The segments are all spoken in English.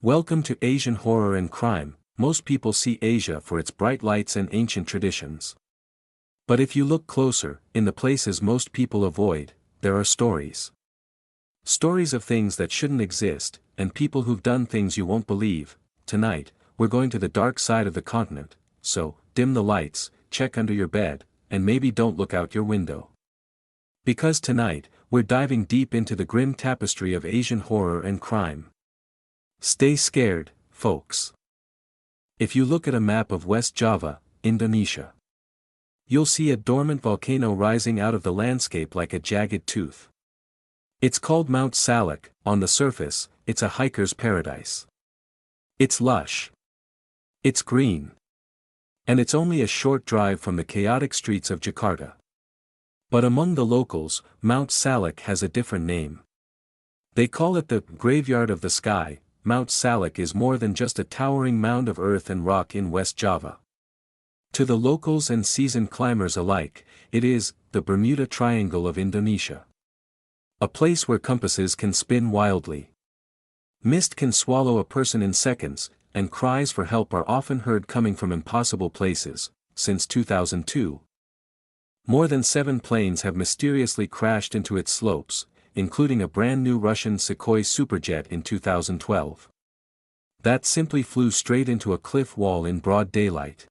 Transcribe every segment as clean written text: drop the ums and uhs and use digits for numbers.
Welcome to Asian Horror and Crime. Most people see Asia for its bright lights and ancient traditions. But if you look closer, in the places most people avoid, there are stories. Stories of things that shouldn't exist, and people who've done things you won't believe. Tonight, we're going to the dark side of the continent, so, dim the lights, check under your bed, and maybe don't look out your window. Because tonight, we're diving deep into the grim tapestry of Asian horror and crime. Stay scared, folks. If you look at a map of West Java, Indonesia, you'll see a dormant volcano rising out of the landscape like a jagged tooth. It's called Mount Salak. On the surface, it's a hiker's paradise. It's lush. It's green. And it's only a short drive from the chaotic streets of Jakarta. But among the locals, Mount Salak has a different name. They call it the graveyard of the sky. Mount Salak is more than just a towering mound of earth and rock in West Java. To the locals and seasoned climbers alike, it is the Bermuda Triangle of Indonesia. A place where compasses can spin wildly. Mist can swallow a person in seconds, and cries for help are often heard coming from impossible places. Since 2002, more than 7 planes have mysteriously crashed into its slopes, including a brand new Russian Sukhoi Superjet in 2012. That simply flew straight into a cliff wall in broad daylight.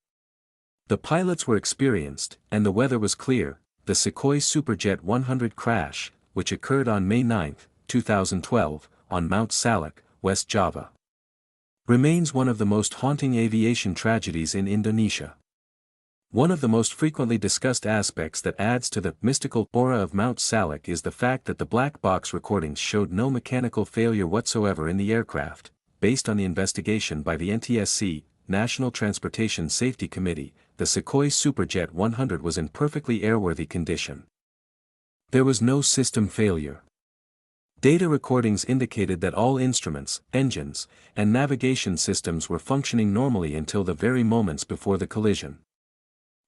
The pilots were experienced, and the weather was clear. The Sukhoi Superjet 100 crash, which occurred on May 9, 2012, on Mount Salak, West Java, remains one of the most haunting aviation tragedies in Indonesia. One of the most frequently discussed aspects that adds to the mystical aura of Mount Salak is the fact that the black box recordings showed no mechanical failure whatsoever in the aircraft. Based on the investigation by the NTSC, National Transportation Safety Committee, the Sukhoi Superjet 100 was in perfectly airworthy condition. There was no system failure. Data recordings indicated that all instruments, engines, and navigation systems were functioning normally until the very moments before the collision.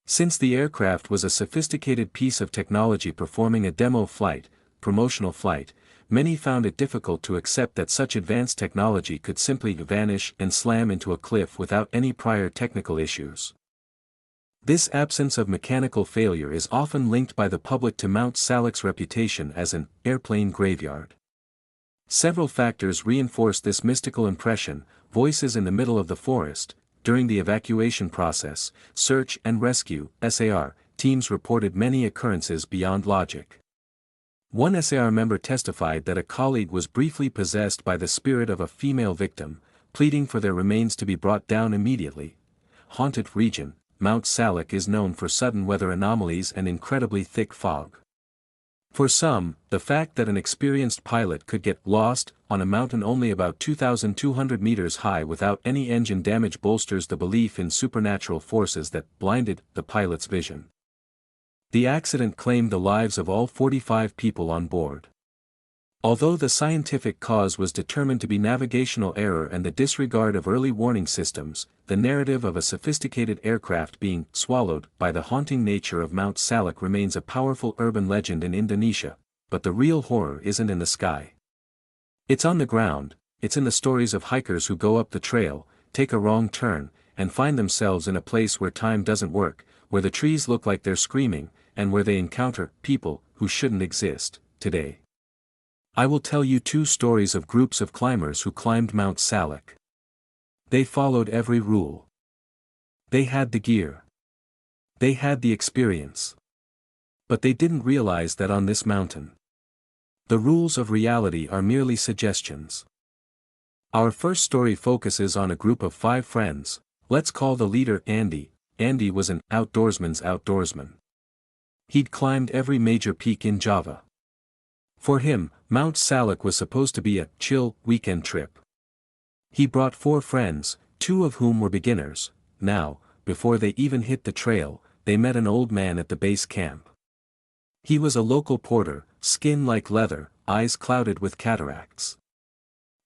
Since the aircraft was a sophisticated piece of technology performing a demo flight, promotional flight, many found it difficult to accept that such advanced technology could simply vanish and slam into a cliff without any prior technical issues. This absence of mechanical failure is often linked by the public to Mount Salak's reputation as an airplane graveyard. Several factors reinforce this mystical impression: voices in the middle of the forest. During the evacuation process, search and rescue (SAR) teams reported many occurrences beyond logic. One SAR member testified that a colleague was briefly possessed by the spirit of a female victim, pleading for their remains to be brought down immediately. Haunted region. Mount Salak is known for sudden weather anomalies and incredibly thick fog. For some, the fact that an experienced pilot could get lost on a mountain only about 2,200 meters high without any engine damage bolsters the belief in supernatural forces that blinded the pilot's vision. The accident claimed the lives of all 45 people on board. Although the scientific cause was determined to be navigational error and the disregard of early warning systems, the narrative of a sophisticated aircraft being swallowed by the haunting nature of Mount Salak remains a powerful urban legend in Indonesia. But the real horror isn't in the sky. It's on the ground. It's in the stories of hikers who go up the trail, take a wrong turn, and find themselves in a place where time doesn't work, where the trees look like they're screaming, and where they encounter people who shouldn't exist. Today, I will tell you 2 stories of groups of climbers who climbed Mount Salak. They followed every rule. They had the gear. They had the experience. But they didn't realize that on this mountain, the rules of reality are merely suggestions. Our first story focuses on a group of 5 friends. Let's call the leader Andy. Andy was an outdoorsman's outdoorsman. He'd climbed every major peak in Java. For him, Mount Salak was supposed to be a chill weekend trip. He brought 4 friends, 2 of whom were beginners. Now, before they even hit the trail, they met an old man at the base camp. He was a local porter, skin like leather, eyes clouded with cataracts.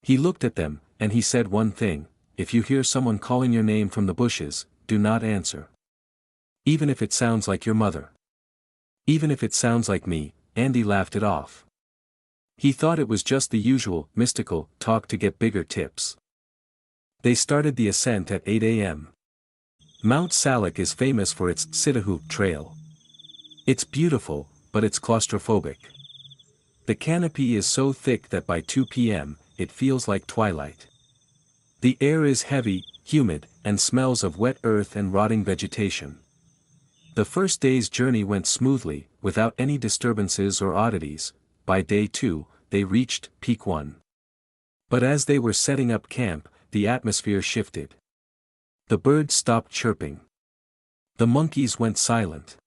He looked at them, and he said one thing: if you hear someone calling your name from the bushes, do not answer. Even if it sounds like your mother. Even if it sounds like me. Andy laughed it off. He thought it was just the usual, mystical, talk to get bigger tips. They started the ascent at 8 a.m. Mount Salak is famous for its Sittahoop Trail. It's beautiful, but it's claustrophobic. The canopy is so thick that by 2 p.m., it feels like twilight. The air is heavy, humid, and smells of wet earth and rotting vegetation. The first day's journey went smoothly, without any disturbances or oddities. By day 2, they reached Peak 1. But as they were setting up camp, the atmosphere shifted. The birds stopped chirping. The monkeys went silent.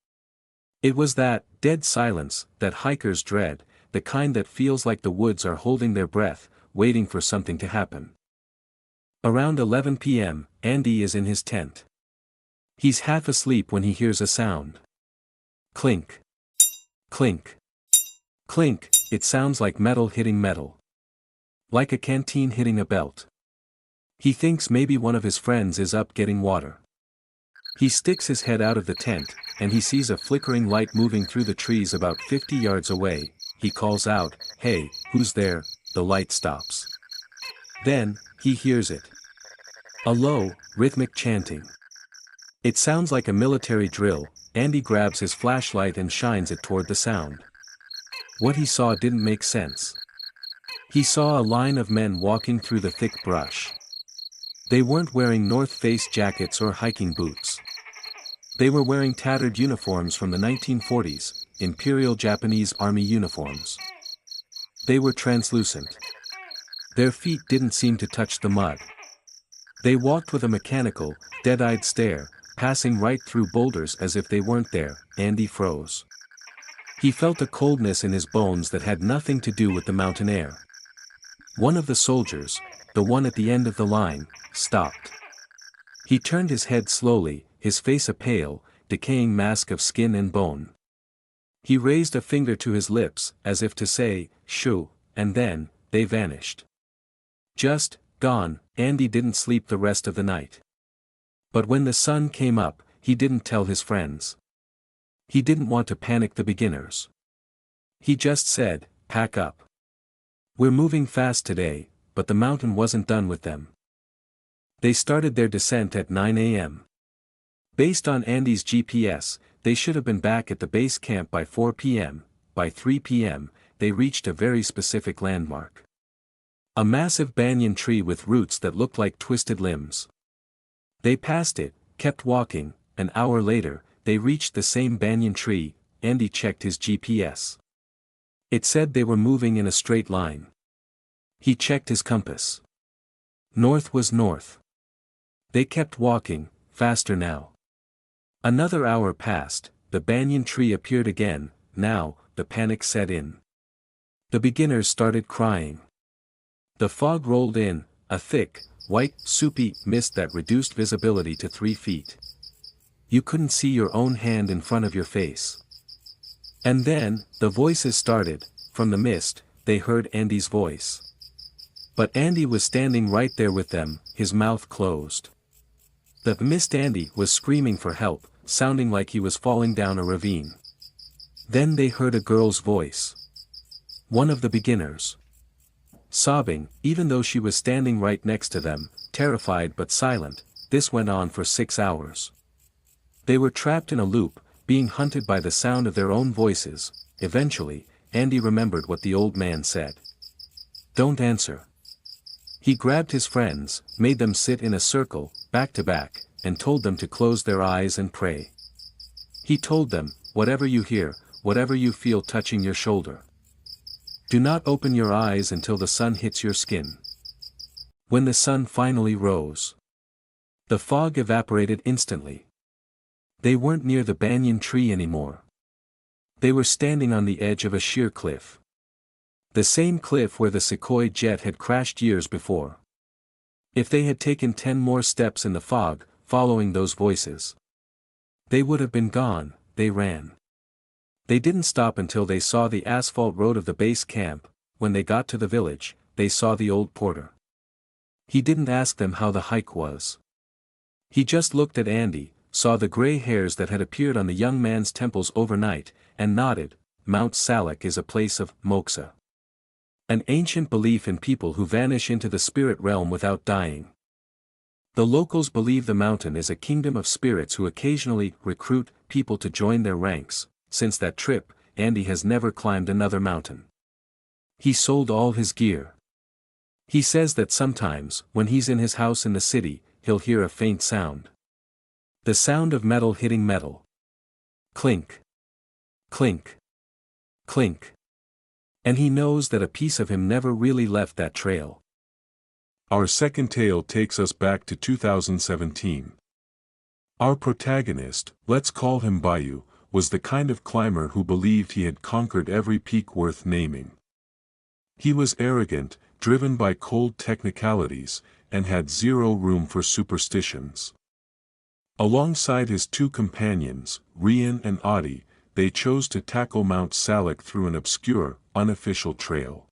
It was that dead silence that hikers dread, the kind that feels like the woods are holding their breath, waiting for something to happen. Around 11 p.m., Andy is in his tent. He's half asleep when he hears a sound. Clink. Clink. Clink, it sounds like metal hitting metal. Like a canteen hitting a belt. He thinks maybe one of his friends is up getting water. He sticks his head out of the tent, and he sees a flickering light moving through the trees about 50 yards away. He calls out, "Hey, who's there?" The light stops. Then, he hears it. A low, rhythmic chanting. It sounds like a military drill. Andy grabs his flashlight and shines it toward the sound. What he saw didn't make sense. He saw a line of men walking through the thick brush. They weren't wearing North Face jackets or hiking boots. They were wearing tattered uniforms from the 1940s, Imperial Japanese Army uniforms. They were translucent. Their feet didn't seem to touch the mud. They walked with a mechanical, dead-eyed stare, passing right through boulders as if they weren't there. Andy froze. He felt a coldness in his bones that had nothing to do with the mountain air. One of the soldiers, the one at the end of the line, stopped. He turned his head slowly, his face a pale, decaying mask of skin and bone. He raised a finger to his lips, as if to say, "Shoo," and then, they vanished. Just, gone. Andy didn't sleep the rest of the night. But when the sun came up, he didn't tell his friends. He didn't want to panic the beginners. He just said, "Pack up. We're moving fast today," but the mountain wasn't done with them. They started their descent at 9 a.m. Based on Andy's GPS, they should have been back at the base camp by 4 p.m. By 3 p.m., they reached a very specific landmark. A massive banyan tree with roots that looked like twisted limbs. They passed it, kept walking. An hour later, they reached the same banyan tree. Andy checked his GPS. It said they were moving in a straight line. He checked his compass. North was north. They kept walking, faster now. Another hour passed. The banyan tree appeared again. Now, the panic set in. The beginners started crying. The fog rolled in, a thick, white, soupy mist that reduced visibility to 3 feet. You couldn't see your own hand in front of your face. And then, the voices started. From the mist, they heard Andy's voice. But Andy was standing right there with them, his mouth closed. The mist Andy was screaming for help, sounding like he was falling down a ravine. Then they heard a girl's voice. One of the beginners. Sobbing, even though she was standing right next to them, terrified but silent. This went on for 6 hours. They were trapped in a loop, being hunted by the sound of their own voices. Eventually, Andy remembered what the old man said. "Don't answer." He grabbed his friends, made them sit in a circle, back to back, and told them to close their eyes and pray. He told them, "Whatever you hear, whatever you feel touching your shoulder, do not open your eyes until the sun hits your skin." When the sun finally rose, the fog evaporated instantly. They weren't near the banyan tree anymore. They were standing on the edge of a sheer cliff. The same cliff where the Sukhoi jet had crashed years before. If they had taken 10 more steps in the fog, following those voices, they would have been gone. They ran. They didn't stop until they saw the asphalt road of the base camp. When they got to the village, they saw the old porter. He didn't ask them how the hike was. He just looked at Andy, saw the gray hairs that had appeared on the young man's temples overnight, and nodded. Mount Salak is a place of moksha. An ancient belief in people who vanish into the spirit realm without dying. The locals believe the mountain is a kingdom of spirits who occasionally recruit people to join their ranks. Since that trip, Andy has never climbed another mountain. He sold all his gear. He says that sometimes, when he's in his house in the city, he'll hear a faint sound. The sound of metal hitting metal. Clink. Clink. Clink. And he knows that a piece of him never really left that trail. Our second tale takes us back to 2017. Our protagonist, let's call him Bayou, was the kind of climber who believed he had conquered every peak worth naming. He was arrogant, driven by cold technicalities, and had zero room for superstitions. Alongside his two companions, Rian and Adi, they chose to tackle Mount Salak through an obscure, unofficial trail.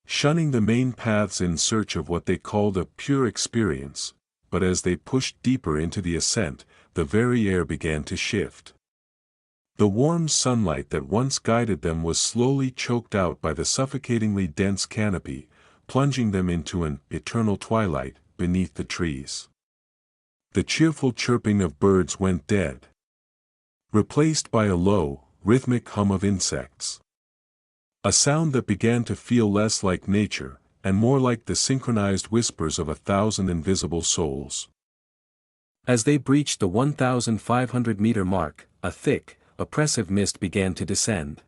Shunning the main paths in search of what they called a pure experience, but as they pushed deeper into the ascent, the very air began to shift. The warm sunlight that once guided them was slowly choked out by the suffocatingly dense canopy, plunging them into an eternal twilight beneath the trees. The cheerful chirping of birds went dead, replaced by a low, rhythmic hum of insects. A sound that began to feel less like nature, and more like the synchronized whispers of 1,000 invisible souls. As they breached the 1,500-meter mark, a thick, oppressive mist began to descend.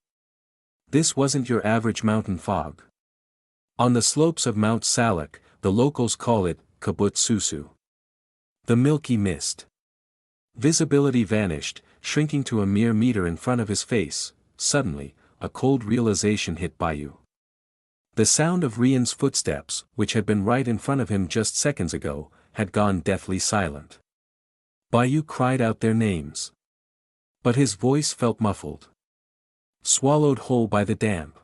This wasn't your average mountain fog. On the slopes of Mount Salak, the locals call it kabut susu. The milky mist. Visibility vanished, shrinking to a mere meter in front of his face. Suddenly, a cold realization hit Bayou. The sound of Rian's footsteps, which had been right in front of him just seconds ago, had gone deathly silent. Bayou cried out their names. But his voice felt muffled. Swallowed whole by the damp.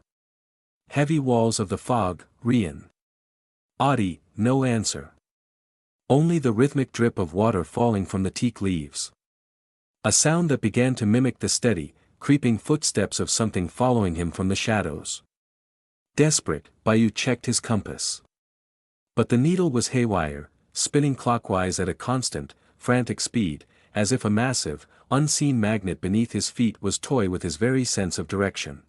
Heavy walls of the fog. Rian. Adi, no answer. Only the rhythmic drip of water falling from the teak leaves. A sound that began to mimic the steady, creeping footsteps of something following him from the shadows. Desperate, Bayou checked his compass. But the needle was haywire, spinning clockwise at a constant, frantic speed, as if a massive, unseen magnet beneath his feet was toying with his very sense of direction.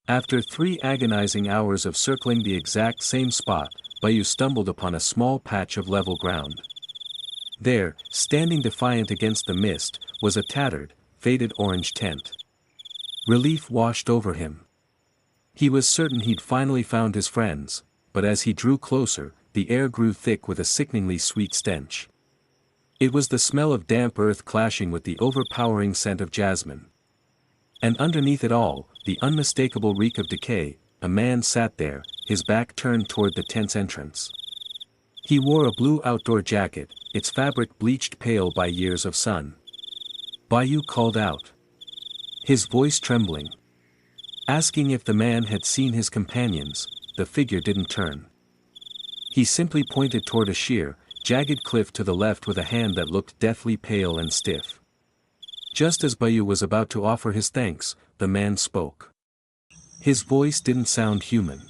After 3 agonizing hours of circling the exact same spot, Bayou stumbled upon a small patch of level ground. There, standing defiant against the mist, was a tattered, faded orange tent. Relief washed over him. He was certain he'd finally found his friends, but as he drew closer, the air grew thick with a sickeningly sweet stench. It was the smell of damp earth clashing with the overpowering scent of jasmine. And underneath it all, the unmistakable reek of decay. A man sat there, his back turned toward the tent's entrance. He wore a blue outdoor jacket, its fabric bleached pale by years of sun. Bayou called out, his voice trembling. Asking if the man had seen his companions, the figure didn't turn. He simply pointed toward a sheer, jagged cliff to the left with a hand that looked deathly pale and stiff. Just as Bayou was about to offer his thanks, the man spoke. His voice didn't sound human.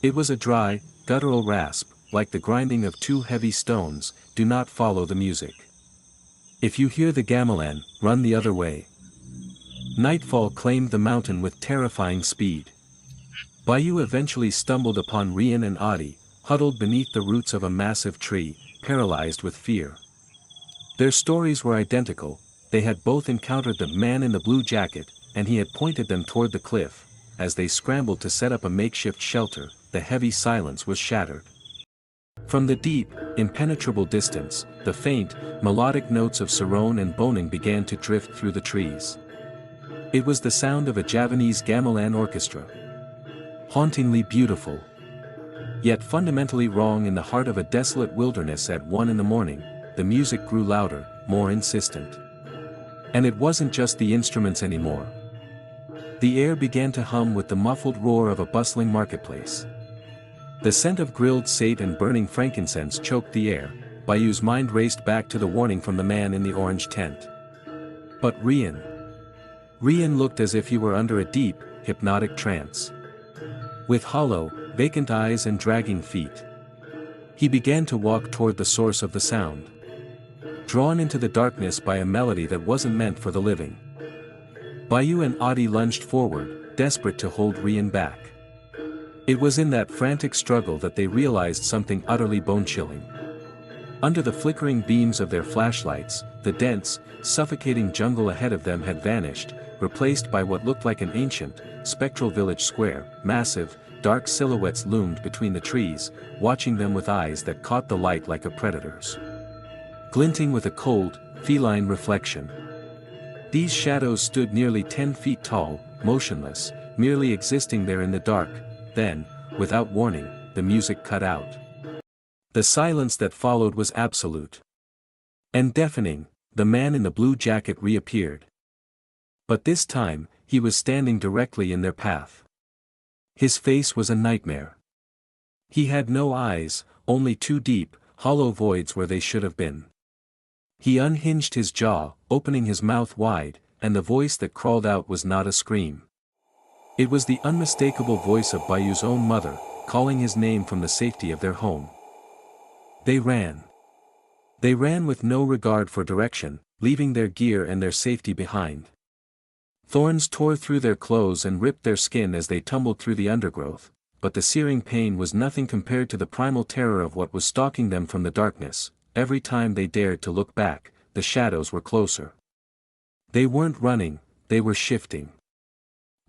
It was a dry, guttural rasp, like the grinding of 2 heavy stones. Do not follow the music. If you hear the gamelan, run the other way. Nightfall claimed the mountain with terrifying speed. Bayou eventually stumbled upon Rian and Adi, huddled beneath the roots of a massive tree, paralyzed with fear. Their stories were identical. They had both encountered the man in the blue jacket, and he had pointed them toward the cliff. As they scrambled to set up a makeshift shelter, the heavy silence was shattered. From the deep, impenetrable distance, the faint, melodic notes of sarong and boning began to drift through the trees. It was the sound of a Javanese gamelan orchestra. Hauntingly beautiful. Yet fundamentally wrong in the heart of a desolate wilderness at 1 in the morning, the music grew louder, more insistent. And it wasn't just the instruments anymore. The air began to hum with the muffled roar of a bustling marketplace. The scent of grilled sate and burning frankincense choked the air. Bayou's mind raced back to the warning from the man in the orange tent. But Rian looked as if he were under a deep, hypnotic trance. With hollow, vacant eyes and dragging feet. He began to walk toward the source of the sound. Drawn into the darkness by a melody that wasn't meant for the living. Bayu and Adi lunged forward, desperate to hold Rian back. It was in that frantic struggle that they realized something utterly bone-chilling. Under the flickering beams of their flashlights, the dense, suffocating jungle ahead of them had vanished, replaced by what looked like an ancient, spectral village square. Massive, dark silhouettes loomed between the trees, watching them with eyes that caught the light like a predator's. Glinting with a cold, feline reflection. These shadows stood nearly 10 feet tall, motionless, merely existing there in the dark. Then, without warning, the music cut out. The silence that followed was absolute and deafening. The man in the blue jacket reappeared. But this time, he was standing directly in their path. His face was a nightmare. He had no eyes, only two deep, hollow voids where they should have been. He unhinged his jaw, opening his mouth wide, and the voice that crawled out was not a scream. It was the unmistakable voice of Bayu's own mother, calling his name from the safety of their home. They ran. They ran with no regard for direction, leaving their gear and their safety behind. Thorns tore through their clothes and ripped their skin as they tumbled through the undergrowth, but the searing pain was nothing compared to the primal terror of what was stalking them from the darkness. Every time they dared to look back, the shadows were closer. They weren't running, they were shifting.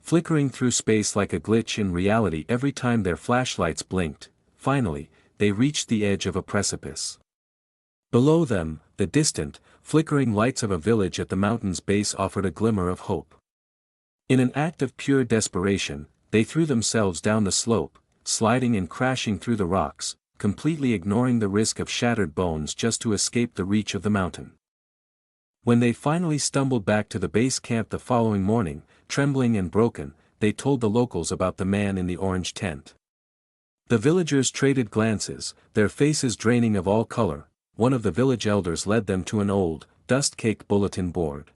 Flickering through space like a glitch in reality every time their flashlights blinked. Finally, they reached the edge of a precipice. Below them, the distant, flickering lights of a village at the mountain's base offered a glimmer of hope. In an act of pure desperation, they threw themselves down the slope, sliding and crashing through the rocks, completely ignoring the risk of shattered bones just to escape the reach of the mountain. When they finally stumbled back to the base camp the following morning, trembling and broken, they told the locals about the man in the orange tent. The villagers traded glances, their faces draining of all color. One of the village elders led them to an old, dust-caked bulletin board.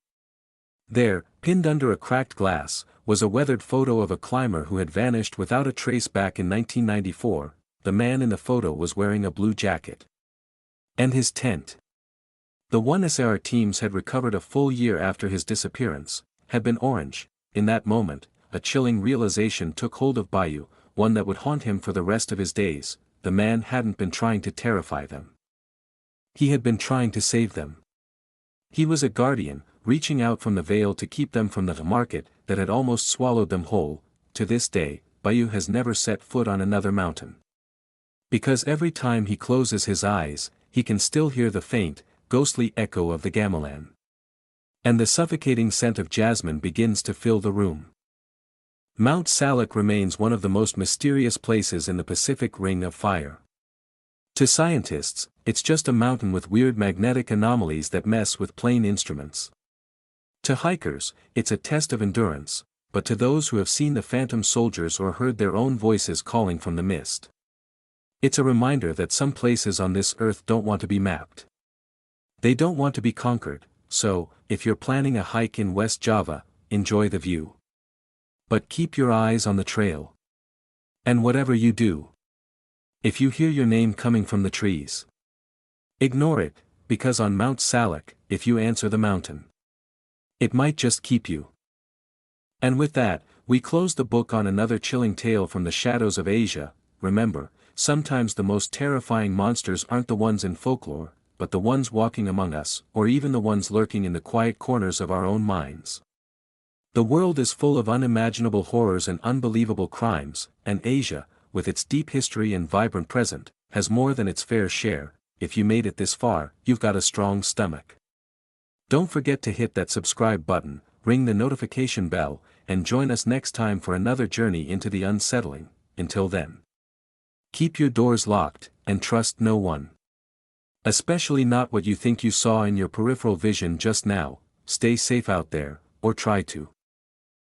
There, pinned under a cracked glass, was a weathered photo of a climber who had vanished without a trace back in 1994. The man in the photo was wearing a blue jacket. And his tent. The one SAR teams had recovered a full year after his disappearance, had been orange. In that moment, a chilling realization took hold of Bayu, one that would haunt him for the rest of his days. The man hadn't been trying to terrify them. He had been trying to save them. He was a guardian, reaching out from the veil to keep them from the market that had almost swallowed them whole. To this day, Bayu has never set foot on another mountain. Because every time he closes his eyes, he can still hear the faint, ghostly echo of the gamelan. And the suffocating scent of jasmine begins to fill the room. Mount Salak remains one of the most mysterious places in the Pacific Ring of Fire. To scientists, it's just a mountain with weird magnetic anomalies that mess with plain instruments. To hikers, it's a test of endurance, but to those who have seen the phantom soldiers or heard their own voices calling from the mist, it's a reminder that some places on this earth don't want to be mapped. They don't want to be conquered, so, if you're planning a hike in West Java, enjoy the view. But keep your eyes on the trail. And whatever you do, if you hear your name coming from the trees, ignore it, because on Mount Salak, if you answer the mountain, it might just keep you. And with that, we close the book on another chilling tale from the shadows of Asia. Remember, sometimes the most terrifying monsters aren't the ones in folklore, but the ones walking among us, or even the ones lurking in the quiet corners of our own minds. The world is full of unimaginable horrors and unbelievable crimes, and Asia, with its deep history and vibrant present, has more than its fair share. If you made it this far, you've got a strong stomach. Don't forget to hit that subscribe button, ring the notification bell, and join us next time for another journey into the unsettling. Until then, keep your doors locked, and trust no one. Especially not what you think you saw in your peripheral vision just now. Stay safe out there, or try to.